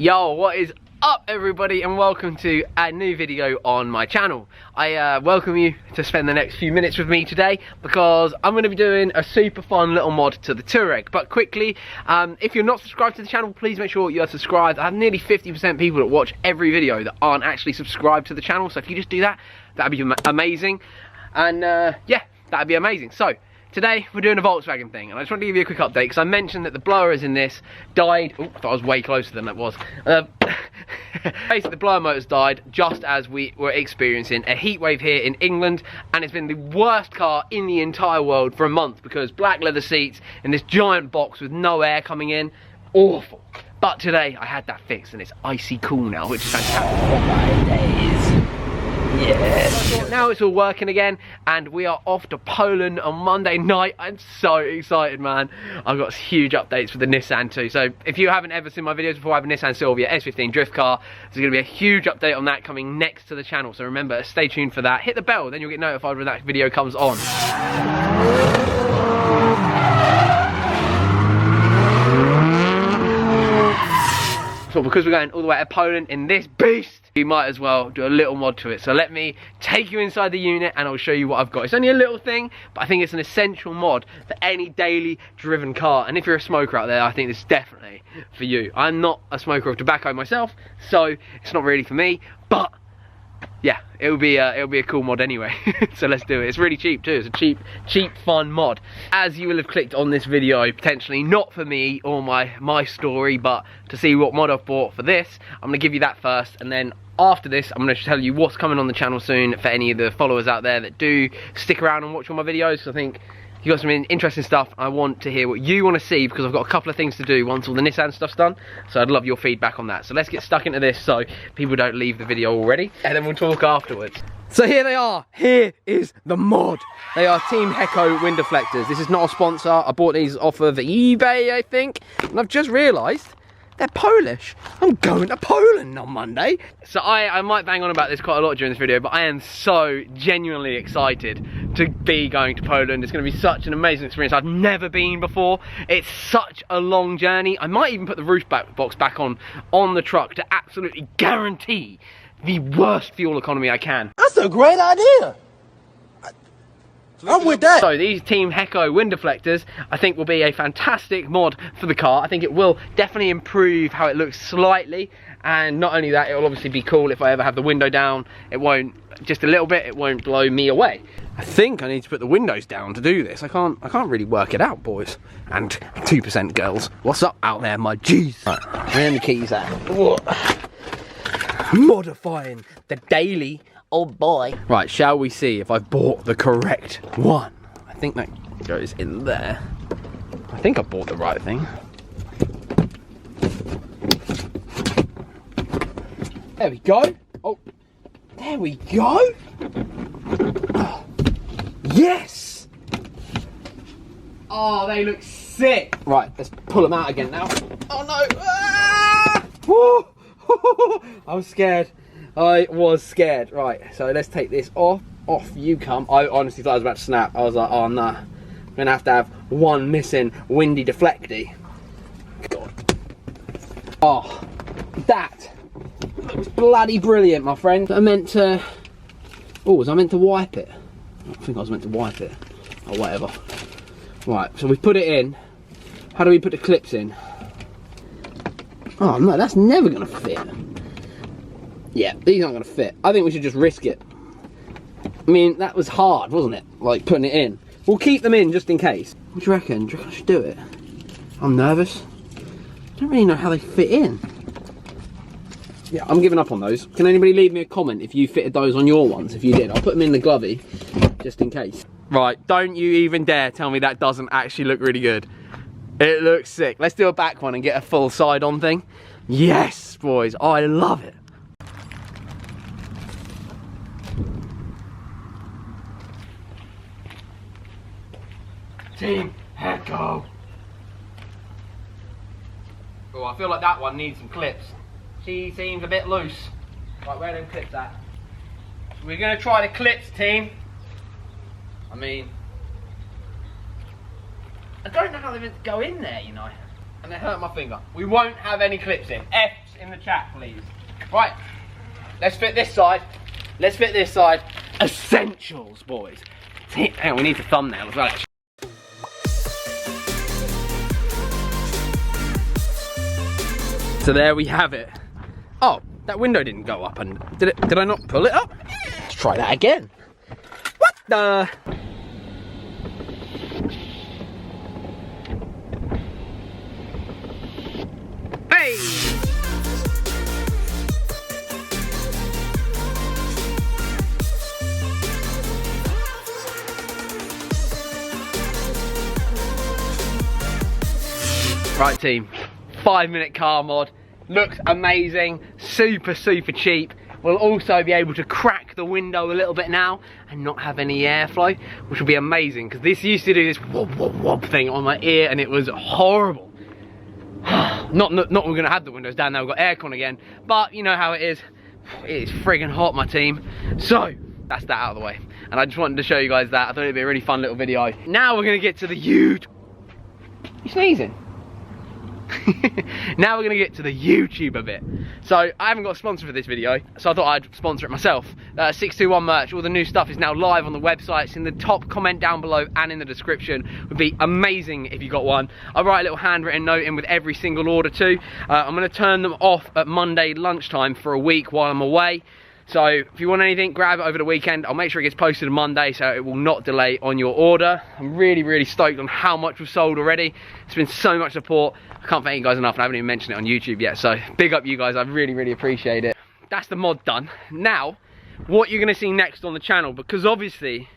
Yo, what is up everybody, and welcome to a new video on my channel. I welcome you to spend the next few minutes with me today because I'm going to be doing a super fun little mod to the Touareg. But quickly, if you're not subscribed to the channel, please make sure you are subscribed. I have nearly 50% people that watch every video that aren't actually subscribed to the channel, so if you just do that, that'd be amazing. And yeah, that'd be amazing. So today we're doing a Volkswagen thing, and I just want to give you a quick update because I mentioned that the blowers in this died. Oh, I thought I was way closer than that was. Basically, the blower motors died just as we were experiencing a heat wave here in England, and it's been the worst car in the entire world for a month because black leather seats in this giant box with no air coming in. Awful. But today I had that fixed and it's icy cool now, which is fantastic. Yes. Now it's all working again, and we are off to Poland on Monday night. I'm so excited, man. I've got huge updates for the Nissan too. So if you haven't ever seen my videos before, I have a Nissan Silvia S15 drift car. There's going to be a huge update on that coming next to the channel. So remember, stay tuned for that. Hit the bell, then you'll get notified when that video comes on. So because we're going all the way to Poland in this beast, we might as well do a little mod to it. So let me take you inside the unit and I'll show you what I've got. It's only a little thing, but I think it's an essential mod for any daily driven car. And if you're a smoker out there, I think this is definitely for you. I'm not a smoker of tobacco myself, so it's not really for me, but yeah, it'll be a cool mod anyway. So let's do it. It's really cheap too. It's a cheap fun mod. As you will have clicked on this video, potentially not for me or my story, but to see what mod I've bought for this, I'm gonna give you that first, and then after this I'm gonna tell you what's coming on the channel soon for any of the followers out there that do stick around and watch all my videos. So I think you got some interesting stuff. I want to hear what you want to see because I've got a couple of things to do once all the Nissan stuff's done. So I'd love your feedback on that. So let's get stuck into this so people don't leave the video already, and then we'll talk afterwards. So here they are. Here is the mod. They are Team Heko wind deflectors. This is not a sponsor. I bought these off of eBay, I think, and I've just realised they're Polish. I'm going to Poland on Monday. So I might bang on about this quite a lot during this video, but I am so genuinely excited to be going to Poland. It's going to be such an amazing experience. I've never been before. It's such a long journey. I might even put the roof box back on the truck to absolutely guarantee the worst fuel economy I can. That's a great idea. I'm with that. So these Team Heko wind deflectors I think will be a fantastic mod for the car. I think it will definitely improve how it looks slightly, and not only that, it will obviously be cool if I ever have the window down. It won't, just a little bit, it won't blow me away. I think I need to put the windows down to do this. I can't really work it out, boys and 2% girls. What's up out there, my G's? Right, where are the keys at? Modifying the daily. Oh boy. Right, shall we see if I've bought the correct one? I think that goes in there. I think I bought the right thing. There we go. Oh, there we go. Oh, yes. Oh, they look sick. Right, let's pull them out again now. Oh no. Ah! Woo! I was scared. I was scared. Right, so let's take this off. Off you come. I honestly thought I was about to snap. I was like, oh no. I'm gonna have to have one missing windy deflecty. God. Oh, that looks bloody brilliant, my friend. I meant to... Oh, was I meant to wipe it? I think I was meant to wipe it. Or whatever. Right, so we put it in. How do we put the clips in? Oh no, that's never gonna fit. Yeah, these aren't going to fit. I think we should just risk it. I mean, that was hard, wasn't it? Like, putting it in. We'll keep them in just in case. What do you reckon? Do you reckon I should do it? I'm nervous. I don't really know how they fit in. Yeah, I'm giving up on those. Can anybody leave me a comment if you fitted those on your ones? If you did, I'll put them in the glovey, just in case. Right, don't you even dare tell me that doesn't actually look really good. It looks sick. Let's do a back one and get a full side-on thing. Yes, boys, I love it. Team Heko. Oh, I feel like that one needs some clips. She seems a bit loose. Right, where are them clips at? We're going to try the clips, team. I mean, I don't know how they're meant to go in there, you know. And they hurt my finger. We won't have any clips in. F's in in the chat, please. Right, let's fit this side. Let's fit this side. Essentials, boys. Hang on, we need the thumbnail as well. So there we have it. Oh, that window didn't go up, and did I not pull it up? Let's try that again. What the? Hey! Right team, 5-minute car mod, looks amazing, super cheap. We'll also be able to crack the window a little bit now and not have any airflow, which will be amazing, because this used to do this whoop whoop whoop thing on my ear and it was horrible. not we're gonna have the windows down now, we've got aircon again, but you know how it is. It is friggin' hot, my team. So that's that out of the way, and I just wanted to show you guys that. I thought it'd be a really fun little video. Now we're gonna get to the huge. You sneezing? Now we're going to get to the YouTuber bit. So I haven't got a sponsor for this video, so I thought I'd sponsor it myself. 621 merch, all the new stuff is now live on the website. It's in the top comment down below and in the description. It would be amazing if you got one. I write a little handwritten note in with every single order too. I'm going to turn them off at Monday lunchtime for a week while I'm away. So if you want anything, grab it over the weekend. I'll make sure it gets posted on Monday so it will not delay on your order. I'm really stoked on how much we've sold already. It's been so much support. I can't thank you guys enough, and I haven't even mentioned it on YouTube yet. So big up you guys, I really appreciate it. That's the mod done. Now, what you're gonna see next on the channel, because obviously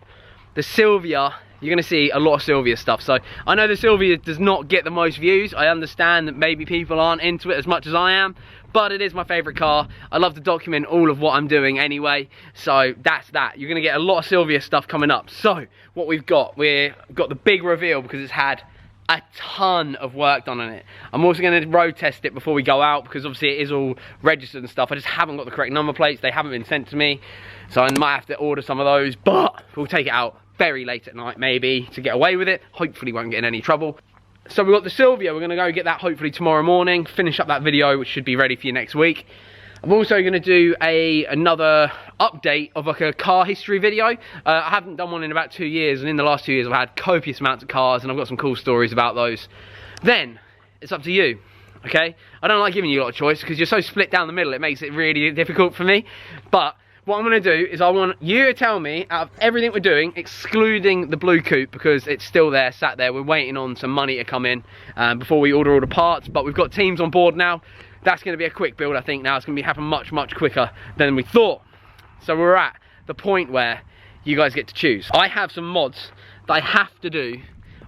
the Silvia, you're gonna see a lot of Silvia stuff. So I know the Silvia does not get the most views. I understand that maybe people aren't into it as much as I am, but it is my favorite car. I love to document all of what I'm doing anyway. So that's that. You're gonna get a lot of Silvia stuff coming up. So what we've got the big reveal, because it's had a ton of work done on it. I'm also going to road test it before we go out, because obviously it is all registered and stuff. I just haven't got the correct number plates. They haven't been sent to me, so I might have to order some of those, but we'll take it out very late at night maybe to get away with it. Hopefully won't get in any trouble. So we've got the Silvia. We're going to go get that hopefully tomorrow morning, finish up that video, which should be ready for you next week. I'm also going to do another update of like a car history video. I haven't done one in about 2 years, and in the last 2 years I've had copious amounts of cars, and I've got some cool stories about those. Then it's up to you, okay? I don't like giving you a lot of choice because you're so split down the middle, it makes it really difficult for me. But what I'm going to do is I want you to tell me, out of everything we're doing, excluding the blue coupe, because it's still there, sat there, we're waiting on some money to come in before we order all the parts, but we've got teams on board now. That's going to be a quick build, I think now. It's going to be happening much quicker than we thought. So we're at the point where you guys get to choose. I have some mods that I have to do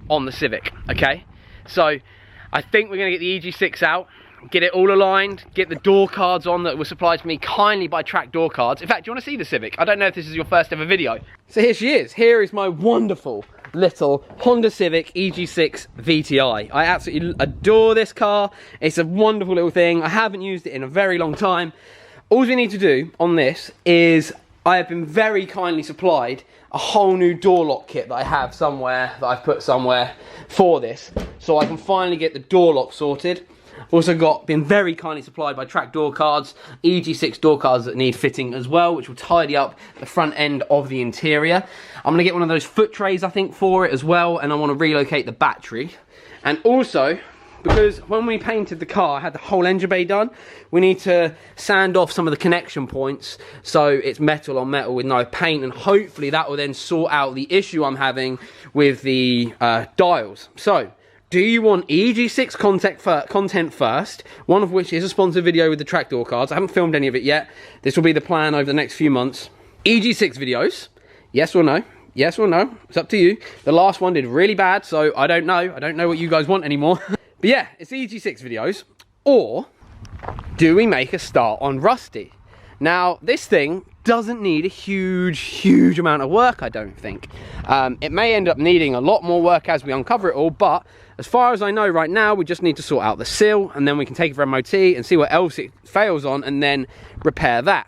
on the Civic, okay? So I think we're going to get the EG6 out, get it all aligned, get the door cards on that were supplied to me kindly by Track Door Cards. In fact, do you want to see the Civic? I don't know if this is your first ever video. So here she is. Here is my wonderful little Honda Civic EG6 VTI. I absolutely adore this car. It's a wonderful little thing. I haven't used it in a very long time. All we need to do on this is I have been very kindly supplied a whole new door lock kit that I have somewhere, that I've put somewhere for this, so I can finally get the door lock sorted. Also been very kindly supplied by Track Door Cards, EG6 door cards that need fitting as well, which will tidy up the front end of the interior. I'm going to get one of those foot trays, I think, for it as well, and I want to relocate the battery. And also, because when we painted the car, I had the whole engine bay done, we need to sand off some of the connection points so it's metal on metal with no paint, and hopefully that will then sort out the issue I'm having with the dials. So, do you want EG6 content first, one of which is a sponsored video with the Track Door Cards? I haven't filmed any of it yet. This will be the plan over the next few months. EG6 videos, yes or no? Yes or no? It's up to you. The last one did really bad, so I don't know. I don't know what you guys want anymore. But yeah, it's EG6 videos. Or do we make a start on Rusty? Now, this thing doesn't need a huge amount of work, I don't think. It may end up needing a lot more work as we uncover it all, but as far as I know right now, we just need to sort out the seal, and then we can take it for MOT and see what else it fails on, and then repair that.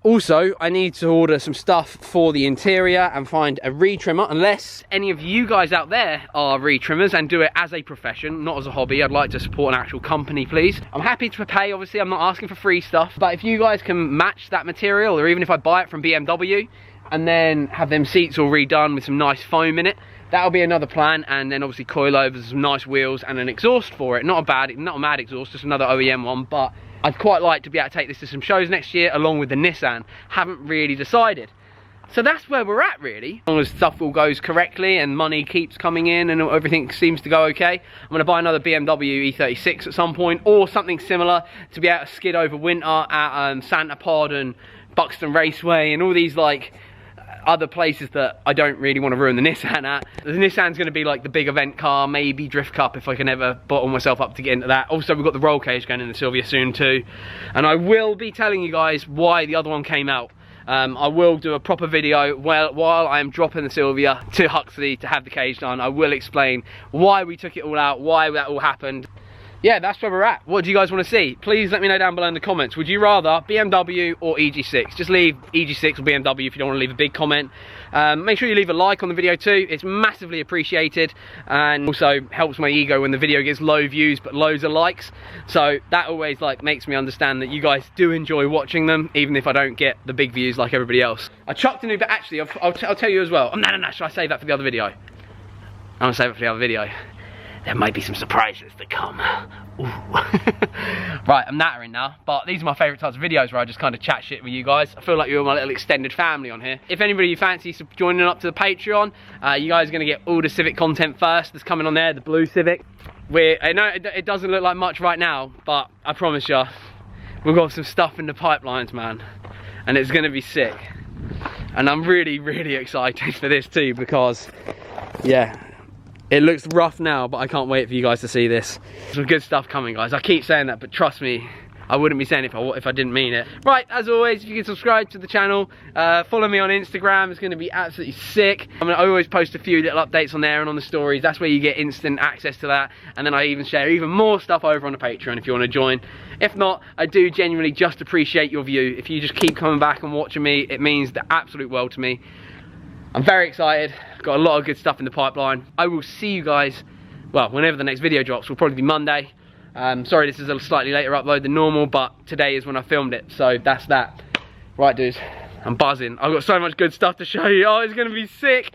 Also, I need to order some stuff for the interior and find a retrimmer. Unless any of you guys out there are retrimmers and do it as a profession, not as a hobby, I'd like to support an actual company, please. I'm happy to pay, obviously, I'm not asking for free stuff. But if you guys can match that material, or even if I buy it from BMW and then have them seats all redone with some nice foam in it, that'll be another plan. And then obviously coilovers, some nice wheels and an exhaust for it. Not a mad exhaust, just another OEM one, but I'd quite like to be able to take this to some shows next year along with the Nissan. Haven't really decided. So that's where we're at, really. As long as stuff all goes correctly and money keeps coming in and everything seems to go okay, I'm going to buy another BMW E36 at some point, or something similar, to be able to skid over winter at Santa Pod and Buxton Raceway and all these like other places that I don't really want to ruin the Nissan at. The Nissan's going to be like the big event car, maybe Drift Cup if I can ever bottle myself up to get into that. Also, we've got the roll cage going in the Silvia soon too. And I will be telling you guys why the other one came out. I will do a proper video while I am dropping the Silvia to Huxley to have the cage done. I will explain why we took it all out, why that all happened. Yeah, that's where we're at. What do you guys want to see? Please let me know down below in the comments. Would you rather BMW or EG6? Just leave EG6 or BMW if you don't want to leave a big comment. Make sure you leave a like on the video too. It's massively appreciated, and also helps my ego when the video gets low views but loads of likes. So that always like makes me understand that you guys do enjoy watching them, even if I don't get the big views like everybody else. I chucked a new, but actually I'll tell you as well. Oh, no, should I save that for the other video? I'm gonna save it for the other video. There might be some surprises to come. Right, I'm nattering now, but these are my favourite types of videos where I just kind of chat shit with you guys. I feel like you're my little extended family on here. If anybody fancies joining up to the Patreon, you guys are going to get all the Civic content first that's coming on there, the blue Civic. I know it doesn't look like much right now, but I promise you, we've got some stuff in the pipelines, man. And it's going to be sick. And I'm really, really excited for this too, because, yeah, it looks rough now, but I can't wait for you guys to see this. Some good stuff coming, guys. I keep saying that, but trust me, I wouldn't be saying it if I didn't mean it. Right, as always, if you can subscribe to the channel, follow me on Instagram. It's going to be absolutely sick. I always post a few little updates on there and on the stories. That's where you get instant access to that. And then I even share even more stuff over on the Patreon if you want to join. If not, I do genuinely just appreciate your view. If you just keep coming back and watching me, it means the absolute world to me. I'm very excited. Got a lot of good stuff in the pipeline. I will see you guys, well, whenever the next video drops. Will probably be Monday. Sorry this is a slightly later upload than normal, but today is when I filmed it, so that's that. Right, dudes, I'm buzzing. I've got so much good stuff to show you. Oh, it's gonna be sick.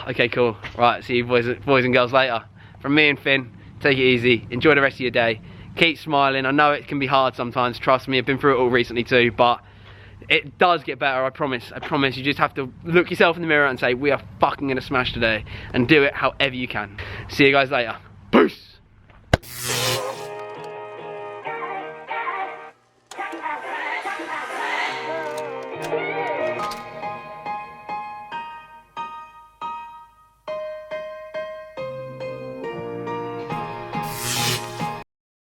Okay, cool. Right, see you boys and girls later. From me and Finn, take it easy. Enjoy the rest of your day. Keep smiling. I know it can be hard sometimes, trust me. I've been through it all recently too, but it does get better, I promise. I promise. You just have to look yourself in the mirror and say, we are fucking gonna smash today, and do it however you can. See you guys later. Peace.